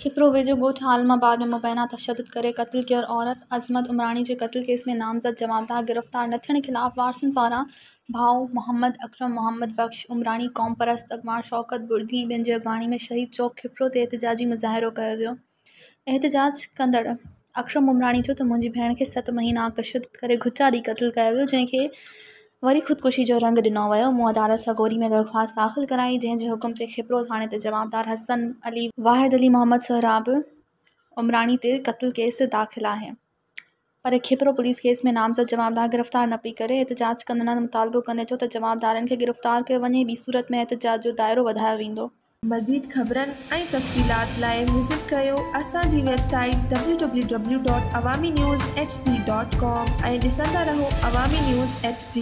खिपरो वेझो ॻोठ आलमाबाद में मुबैना तशद्दुद करे क़त्ल कयल औरत अज़मत उमरानी जे क़त्ल केस में नामज़द जवाबदार गिरफ़्तार न थियण ख़िलाफ़ वारसनि पारां भाउ मोहम्मद अकरम मोहम्मद बख्श उमरानी क़ौम परस्त अगवार शौकत बुर्दी ऐं ॿियनि जी अॻवानी में शहीद चौक खिपरो ते एहतिजाजी मुज़ाहिरो कयो वियो। एहतिजाज कंदड़ अकरम उमरानी चयो त मुंहिंजी भेण खे 7 महीना अॻु तशद्दुद करे घुचा ॾींहुं क़त्ल कयो वियो, जंहिंखे वरी ख़ुदकुशी जो रंग ॾिनो वियो। मूं अदालत सगोरी में दरख़्वास्त दाख़िल कराई, जंहिंजे हुकुम ते खिपरो थाणे ते जवाबदार हसन अली वाहिद अली मोहम्मद सोहराब उमरानी ते क़त्ल केस दाख़िल आहे, पर खिपरो पुलिस केस में नामज़द जवाबदार गिरफ़्तार न पई करे। एहतिजाज कंदड़नि मुतालबो कंदे चयो त जवाबदारनि खे गिरफ़्तार कयो वञे, ॿी सूरत में एहतिजाज जो दाइरो वधायो वेंदो। मज़ीद ख़बरनि ऐं तफ़सीलात लाइ विज़िट कयो असांजी वेबसाइट www.awamiNewsHD.com ऐं ॾिसंदा रहो अवामी न्यूज़ HD।